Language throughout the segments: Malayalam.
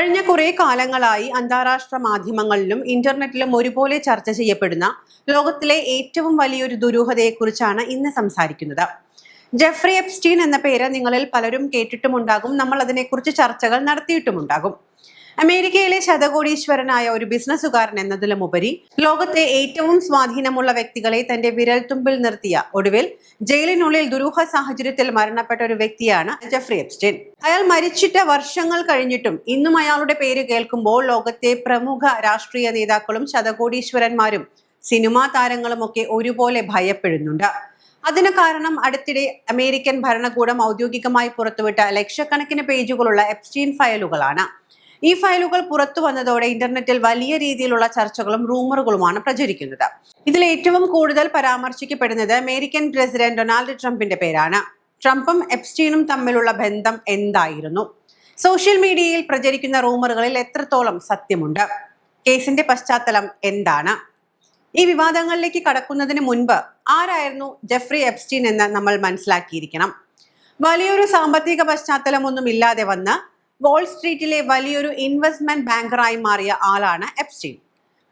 കഴിഞ്ഞ കുറേ കാലങ്ങളായി അന്താരാഷ്ട്ര മാധ്യമങ്ങളിലും ഇന്റർനെറ്റിലും ഒരുപോലെ ചർച്ച ചെയ്യപ്പെടുന്ന ലോകത്തിലെ ഏറ്റവും വലിയൊരു ദുരൂഹതയെക്കുറിച്ചാണ് ഇന്ന് സംസാരിക്കുന്നത്. ജെഫ്രി എപ്സ്റ്റീൻ എന്ന പേര് നിങ്ങളിൽ പലരും കേട്ടിട്ടുമുണ്ടാകും. നമ്മൾ അതിനെക്കുറിച്ച് ചർച്ചകൾ നടത്തിയിട്ടുമുണ്ടാകും. അമേരിക്കയിലെ ശതകോടീശ്വരനായ ഒരു ബിസിനസ്സുകാരൻ എന്നതിലുമുപരി ലോകത്തെ ഏറ്റവും സ്വാധീനമുള്ള വ്യക്തികളെ തന്റെ വിരൽത്തുമ്പിൽ നിർത്തിയ ഒടുവിൽ ജയിലിനുള്ളിൽ ദുരൂഹ സാഹചര്യത്തിൽ മരണപ്പെട്ട ഒരു വ്യക്തിയാണ് ജെഫ്രി എപ്സ്റ്റീൻ. അയാൾ മരിച്ചിട്ട് വർഷങ്ങൾ കഴിഞ്ഞിട്ടും ഇന്നും അയാളുടെ പേര് കേൾക്കുമ്പോൾ ലോകത്തെ പ്രമുഖ രാഷ്ട്രീയ നേതാക്കളും ശതകോടീശ്വരന്മാരും സിനിമാ താരങ്ങളും ഒക്കെ ഒരുപോലെ ഭയപ്പെടുന്നുണ്ട്. അതിന് കാരണം അടുത്തിടെ അമേരിക്കൻ ഭരണകൂടം ഔദ്യോഗികമായി പുറത്തുവിട്ട ലക്ഷക്കണക്കിന് പേജുകളുള്ള എപ്സ്റ്റീൻ ഫയലുകളാണ്. ഈ ഫയലുകൾ പുറത്തു വന്നതോടെ ഇന്റർനെറ്റിൽ വലിയ രീതിയിലുള്ള ചർച്ചകളും റൂമറുകളുമാണ് പ്രചരിക്കുന്നത്. ഇതിൽ ഏറ്റവും കൂടുതൽ പരാമർശിക്കപ്പെടുന്നത് അമേരിക്കൻ പ്രസിഡന്റ് ഡൊണാൾഡ് ട്രംപിന്റെ പേരാണ്. ട്രംപും എപ്സ്റ്റീനും തമ്മിലുള്ള ബന്ധം എന്തായിരുന്നു? സോഷ്യൽ മീഡിയയിൽ പ്രചരിക്കുന്ന റൂമറുകളിൽ എത്രത്തോളം സത്യമുണ്ട്? കേസിന്റെ പശ്ചാത്തലം എന്താണ്? ഈ വിവാദങ്ങളിലേക്ക് കടക്കുന്നതിന് മുൻപ് ആരായിരുന്നു ജെഫ്രി എപ്സ്റ്റീൻ എന്ന് നമ്മൾ മനസ്സിലാക്കിയിരിക്കണം. വലിയൊരു സാമ്പത്തിക പശ്ചാത്തലമൊന്നും ഇല്ലാതെ വന്ന് വാൾ സ്ട്രീറ്റിലെ വലിയൊരു ഇൻവെസ്റ്റ്മെന്റ് ബാങ്കറായി മാറിയ ആളാണ് എപ്സ്റ്റീൻ.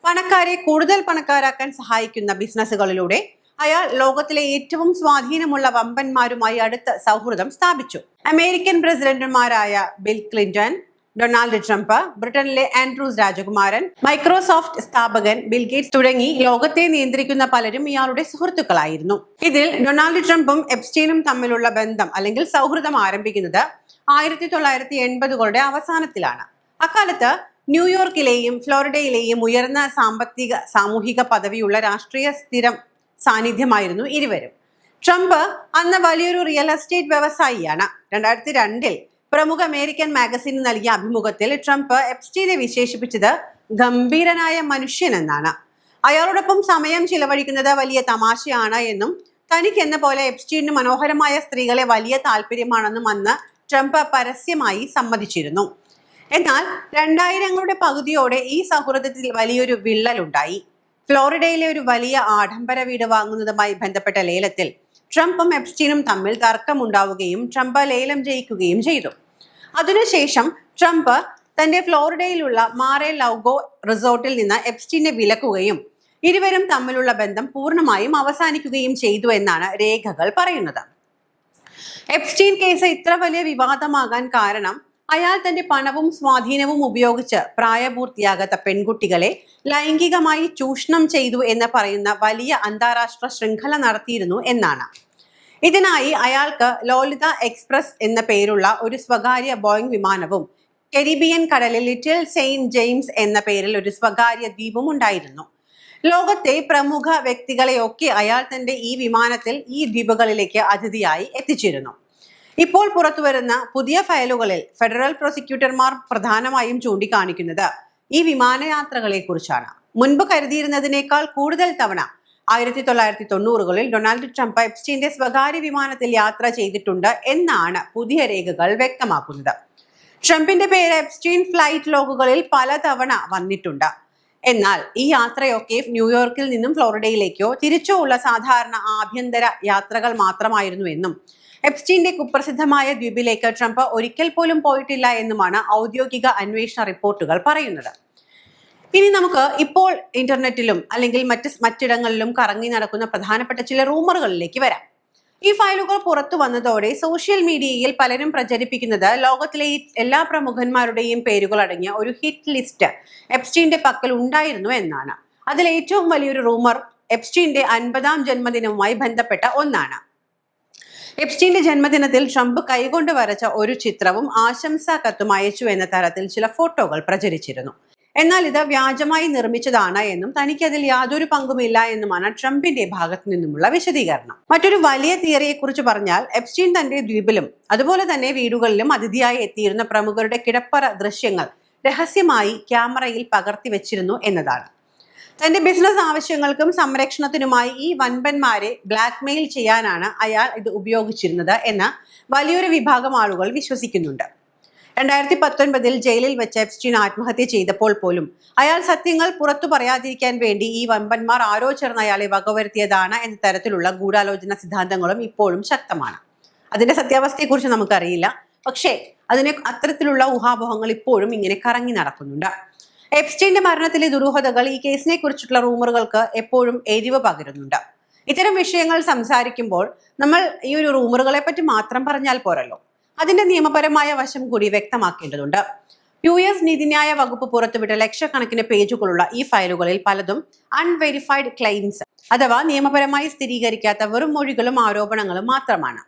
പണക്കാരെ കൂടുതൽ പണക്കാരാക്കാൻ സഹായിക്കുന്ന ബിസിനസ്സുകളിലൂടെ അയാൾ ലോകത്തിലെ ഏറ്റവും സ്വാധീനമുള്ള വമ്പന്മാരുമായി അടുത്ത സൗഹൃദം സ്ഥാപിച്ചു. അമേരിക്കൻ പ്രസിഡന്റുമാരായ ബിൽ ക്ലിന്റൺ, ഡൊണാൾഡ് ട്രംപ്, ബ്രിട്ടനിലെ ആൻഡ്രൂസ് രാജകുമാരൻ, മൈക്രോസോഫ്റ്റ് സ്ഥാപകൻ ബിൽ ഗേറ്റ്സ് തുടങ്ങി ലോകത്തെ നിയന്ത്രിക്കുന്ന പലരും ഇയാളുടെ സുഹൃത്തുക്കളായിരുന്നു. ഇതിൽ ഡൊണാൾഡ് ട്രംപും എപ്സ്റ്റീനും തമ്മിലുള്ള ബന്ധം അല്ലെങ്കിൽ സൗഹൃദം ആരംഭിക്കുന്നത് 1980കളുടെ അവസാനത്തിലാണ്. അക്കാലത്ത് ന്യൂയോർക്കിലെയും ഫ്ലോറിഡയിലെയും ഉയർന്ന സാമൂഹിക പദവിയുള്ള രാഷ്ട്രീയ സ്ഥിരം സാന്നിധ്യമായിരുന്നു ഇരുവരും. ട്രംപ് അന്ന് വലിയൊരു റിയൽ എസ്റ്റേറ്റ് വ്യവസായിയാണ്. 2002 പ്രമുഖ അമേരിക്കൻ മാഗസിന് നൽകിയ അഭിമുഖത്തിൽ ട്രംപ് എപ്സ്റ്റീനെ വിശേഷിപ്പിച്ചത് ഗംഭീരനായ മനുഷ്യൻ എന്നാണ്. അയാളോടൊപ്പം സമയം ചിലവഴിക്കുന്നത് വലിയ തമാശയാണ് എന്നും തനിക്ക് എന്ന പോലെ എപ്സ്റ്റീന് മനോഹരമായ സ്ത്രീകളെ വലിയ താല്പര്യമാണെന്നും അന്ന് ട്രംപ് പരസ്യമായി സമ്മതിച്ചിരുന്നു. എന്നാൽ 2000ങ്ങളുടെ പകുതിയോടെ ഈ സൗഹൃദത്തിൽ വലിയൊരു വിള്ളലുണ്ടായി. ഫ്ലോറിഡയിലെ ഒരു വലിയ ആഡംബര വീട് വാങ്ങുന്നതുമായി ബന്ധപ്പെട്ട ലേലത്തിൽ ട്രംപും എപ്സ്റ്റീനും തമ്മിൽ തർക്കമുണ്ടാവുകയും ട്രംപ് ലേലം ജയിക്കുകയും ചെയ്തു. അതിനുശേഷം ട്രംപ് തന്റെ ഫ്ലോറിഡയിലുള്ള മാറെ ലൗഗോ റിസോർട്ടിൽ നിന്ന് എപ്സ്റ്റീനെ വിലക്കുകയും ഇരുവരും തമ്മിലുള്ള ബന്ധം പൂർണ്ണമായും അവസാനിക്കുകയും ചെയ്തു എന്നാണ് രേഖകൾ പറയുന്നത്. എപ്സ്റ്റീൻ കേസ് ഇത്ര വലിയ വിവാദമാകാൻ കാരണം അയാൾ തന്റെ പണവും സ്വാധീനവും ഉപയോഗിച്ച് പ്രായപൂർത്തിയാകാത്ത പെൺകുട്ടികളെ ലൈംഗികമായി ചൂഷണം ചെയ്തു എന്ന് പറയുന്ന വലിയ അന്താരാഷ്ട്ര ശൃംഖല നടത്തിയിരുന്നു എന്നാണ്. ഇതിനായി അയാൾക്ക് ലോലിത എക്സ്പ്രസ് എന്ന പേരുള്ള ഒരു സ്വകാര്യ ബോയിങ് വിമാനവും കരീബിയൻ കടലിൽ ലിറ്റിൽ സെയിന്റ് ജെയിംസ് എന്ന പേരിൽ ഒരു സ്വകാര്യ ദ്വീപും ഉണ്ടായിരുന്നു. ലോകത്തെ പ്രമുഖ വ്യക്തികളെയൊക്കെ അയാൾ തന്റെ ഈ വിമാനത്തിൽ ഈ ദ്വീപുകളിലേക്ക് അതിഥിയായി എത്തിച്ചിരുന്നു. ഇപ്പോൾ പുറത്തുവരുന്ന പുതിയ ഫയലുകളിൽ ഫെഡറൽ പ്രോസിക്യൂട്ടർമാർ പ്രധാനമായും ചൂണ്ടിക്കാണിക്കുന്നത് ഈ വിമാനയാത്രകളെ കുറിച്ചാണ്. മുൻപ് കരുതിയിരുന്നതിനേക്കാൾ കൂടുതൽ തവണ 1990കളിൽ ഡൊണാൾഡ് ട്രംപ് എപ്സ്റ്റീന്റെ സ്വകാര്യ വിമാനത്തിൽ യാത്ര ചെയ്തിട്ടുണ്ട് എന്നാണ് പുതിയ രേഖകൾ വ്യക്തമാക്കുന്നത്. ട്രംപിന്റെ പേര് എപ്സ്റ്റീൻ ഫ്ലൈറ്റ് ലോഗുകളിൽ പലതവണ വന്നിട്ടുണ്ട്. എന്നാൽ ഈ യാത്രയൊക്കെ ന്യൂയോർക്കിൽ നിന്നും ഫ്ലോറിഡയിലേക്കോ തിരിച്ചോ ഉള്ള സാധാരണ ആഭ്യന്തര യാത്രകൾ മാത്രമായിരുന്നു എന്നും എപ്സ്റ്റീന്റെ കുപ്രസിദ്ധമായ ദ്വീപിലേക്ക് ട്രംപ് ഒരിക്കൽ പോലും പോയിട്ടില്ല എന്നുമാണ് ഔദ്യോഗിക അന്വേഷണ റിപ്പോർട്ടുകൾ പറയുന്നത്. ഇനി നമുക്ക് ഇപ്പോൾ ഇന്റർനെറ്റിലും അല്ലെങ്കിൽ മറ്റിടങ്ങളിലും കറങ്ങി നടക്കുന്ന പ്രധാനപ്പെട്ട ചില റൂമറുകളിലേക്ക് വരാം. ഈ ഫയലുകൾ പുറത്തു വന്നതോടെ സോഷ്യൽ മീഡിയയിൽ പലരും പ്രചരിപ്പിക്കുന്നത് ലോകത്തിലെ എല്ലാ പ്രമുഖന്മാരുടെയും പേരുകൾ അടങ്ങിയ ഒരു ഹിറ്റ് ലിസ്റ്റ് എപ്സ്റ്റീന്റെ പക്കൽ ഉണ്ടായിരുന്നു എന്നാണ്. അതിൽ ഏറ്റവും വലിയൊരു റൂമർ എപ്സ്റ്റീന്റെ 50ാം ജന്മദിനവുമായി ബന്ധപ്പെട്ട ഒന്നാണ്. എപ്സ്റ്റീന്റെ ജന്മദിനത്തിൽ ട്രംപ് കൈകൊണ്ട് വരച്ച ഒരു ചിത്രവും ആശംസാ കത്തും അയച്ചു എന്ന തരത്തിൽ ചില ഫോട്ടോകൾ പ്രചരിച്ചിരുന്നു. എന്നാൽ ഇത് വ്യാജമായി നിർമ്മിച്ചതാണ് എന്നും തനിക്കതിൽ യാതൊരു പങ്കുമില്ല എന്നുമാണ് ട്രംപിന്റെ ഭാഗത്തു നിന്നുമുള്ള വിശദീകരണം. മറ്റൊരു വലിയ തിയറിയെ കുറിച്ച് പറഞ്ഞാൽ എപ്സ്റ്റീൻ തന്റെ ദ്വീപിലും അതുപോലെ തന്നെ വീടുകളിലും അതിഥിയായി എത്തിയിരുന്ന പ്രമുഖരുടെ കിടപ്പറ ദൃശ്യങ്ങൾ രഹസ്യമായി ക്യാമറയിൽ പകർത്തി വെച്ചിരുന്നു എന്നതാണ്. തന്റെ ബിസിനസ് ആവശ്യങ്ങൾക്കും സംരക്ഷണത്തിനുമായി ഈ വൻപന്മാരെ ബ്ലാക്ക്മെയിൽ ചെയ്യാനാണ് അയാൾ ഇത് ഉപയോഗിച്ചിരുന്നത് എന്ന് വലിയൊരു വിഭാഗം ആളുകൾ വിശ്വസിക്കുന്നുണ്ട്. 2019 ജയിലിൽ വെച്ച് എപ്സ്റ്റീൻ ആത്മഹത്യ ചെയ്തപ്പോൾ പോലും അയാൾ സത്യങ്ങൾ പുറത്തു പറയാതിരിക്കാൻ വേണ്ടി ഈ വമ്പന്മാർ ആരോ ചേർന്ന് അയാളെ വകവരുത്തിയതാണ് എന്ന തരത്തിലുള്ള ഗൂഢാലോചന സിദ്ധാന്തങ്ങളും ഇപ്പോഴും ശക്തമാണ്. അതിന്റെ സത്യാവസ്ഥയെക്കുറിച്ച് നമുക്കറിയില്ല. പക്ഷേ അത്തരത്തിലുള്ള ഊഹാപോഹങ്ങൾ ഇപ്പോഴും ഇങ്ങനെ കറങ്ങി നടക്കുന്നുണ്ട്. എപ്സ്റ്റീന്റെ മരണത്തിലെ ദുരൂഹതകൾ ഈ കേസിനെ കുറിച്ചുള്ള റൂമറുകൾക്ക് എപ്പോഴും എരിവ് പകരുന്നുണ്ട്. ഇത്തരം വിഷയങ്ങൾ സംസാരിക്കുമ്പോൾ നമ്മൾ ഈ ഒരു റൂമറുകളെ പറ്റി മാത്രം പറഞ്ഞാൽ പോരല്ലോ, അതിന്റെ നിയമപരമായ വശം കൂടി വ്യക്തമാക്കേണ്ടതുണ്ട്. US നീതിന്യായ വകുപ്പ് പുറത്തുവിട്ട ലക്ഷക്കണക്കിന് പേജുകളുള്ള ഈ ഫയലുകളിൽ പലതും അൺവെരിഫൈഡ് ക്ലെയിംസ് അഥവാ നിയമപരമായി സ്ഥിരീകരിക്കാത്ത വെറും മൊഴികളും ആരോപണങ്ങളും മാത്രമാണ്.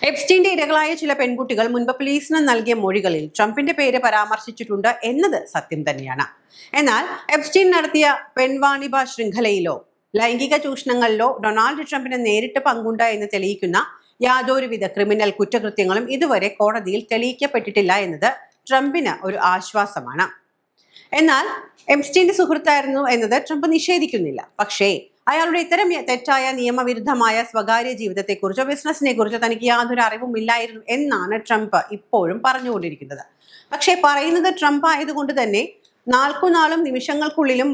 എപ്സ്റ്റീന്റെ ഇരകളായ ചില പെൺകുട്ടികൾ മുൻപ് പോലീസിന് നൽകിയ മൊഴികളിൽ ട്രംപിന്റെ പേര് പരാമർശിച്ചിട്ടുണ്ട് എന്നത് സത്യം തന്നെയാണ്. എന്നാൽ എപ്സ്റ്റീൻ നടത്തിയ പെൺവാണിഭ ശൃംഖലയിലോ ലൈംഗിക ചൂഷണങ്ങളിലോ ഡൊണാൾഡ് ട്രംപിന് നേരിട്ട് പങ്കുണ്ട് എന്ന് തെളിയിക്കുന്ന യാതൊരുവിധ ക്രിമിനൽ കുറ്റകൃത്യങ്ങളും ഇതുവരെ കോടതിയിൽ തെളിയിക്കപ്പെട്ടിട്ടില്ല എന്നത് ട്രംപിന് ഒരു ആശ്വാസമാണ്. എന്നാൽ എപ്സ്റ്റീന്റെ സുഹൃത്തായിരുന്നു എന്നത് ട്രംപ് നിഷേധിക്കുന്നില്ല. പക്ഷേ അയാളുടെ ഇത്തരം തെറ്റായ നിയമവിരുദ്ധമായ സ്വകാര്യ ജീവിതത്തെക്കുറിച്ചോ ബിസിനസിനെ കുറിച്ചോ തനിക്ക് യാതൊരു അറിവുമില്ലായിരുന്നു എന്നാണ് ട്രംപ് ഇപ്പോഴും പറഞ്ഞുകൊണ്ടിരിക്കുന്നത്. പക്ഷേ പറയുന്നത് ട്രംപ് ആയതുകൊണ്ട് തന്നെ നാൾക്കുനാളും നിമിഷങ്ങൾക്കുള്ളിലും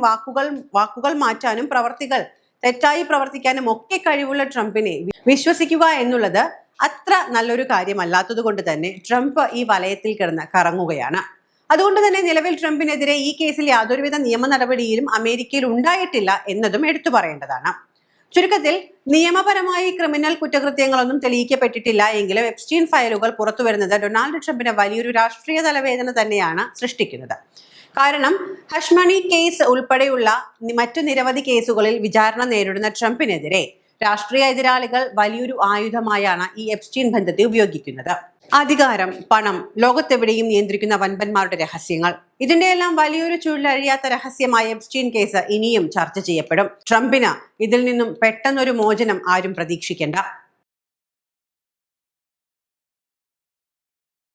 വാക്കുകൾ മാറ്റാനും പ്രവർത്തികൾ തെറ്റായി പ്രവർത്തിക്കാനും ഒക്കെ കഴിവുള്ള ട്രംപിനെ വിശ്വസിക്കുക എന്നുള്ളത് അത്ര നല്ലൊരു കാര്യമല്ലാത്തത് കൊണ്ട് തന്നെ ട്രംപ് ഈ വലയത്തിൽ കിടന്ന് കറങ്ങുകയാണ്. അതുകൊണ്ട് തന്നെ നിലവിൽ ട്രംപിനെതിരെ ഈ കേസിൽ യാതൊരുവിധ നിയമ നടപടിയിലും അമേരിക്കയിൽ ഉണ്ടായിട്ടില്ല എന്നതും എടുത്തു പറയേണ്ടതാണ്. ചുരുക്കത്തിൽ നിയമപരമായി ക്രിമിനൽ കുറ്റകൃത്യങ്ങളൊന്നും തെളിയിക്കപ്പെട്ടിട്ടില്ല എങ്കിലും എപ്സ്റ്റീൻ ഫയലുകൾ പുറത്തുവരുന്നത് ഡൊണാൾഡ് ട്രംപിന് വലിയൊരു രാഷ്ട്രീയ തലവേദന തന്നെയാണ് സൃഷ്ടിക്കുന്നത്. കാരണം ഹഷ് മണി കേസ് ഉൾപ്പെടെയുള്ള മറ്റു നിരവധി കേസുകളിൽ വിചാരണ നേരിടുന്ന ട്രംപിനെതിരെ രാഷ്ട്രീയ എതിരാളികൾ വലിയൊരു ആയുധമായാണ് ഈ എപ്സ്റ്റീൻ ബന്ധത്തെ ഉപയോഗിക്കുന്നത്. അധികാരം, പണം, ലോകത്തെവിടെയും നിയന്ത്രിക്കുന്ന വൻപന്മാരുടെ രഹസ്യങ്ങൾ, ഇതിന്റെയെല്ലാം വലിയൊരു ചുഴലഴിയാത്ത രഹസ്യമായ എപ്സ്റ്റീൻ കേസ് ഇനിയും ചർച്ച ചെയ്യപ്പെടും. ട്രംപിന് ഇതിൽ നിന്നും പെട്ടെന്നൊരു മോചനം ആരും പ്രതീക്ഷിക്കേണ്ട.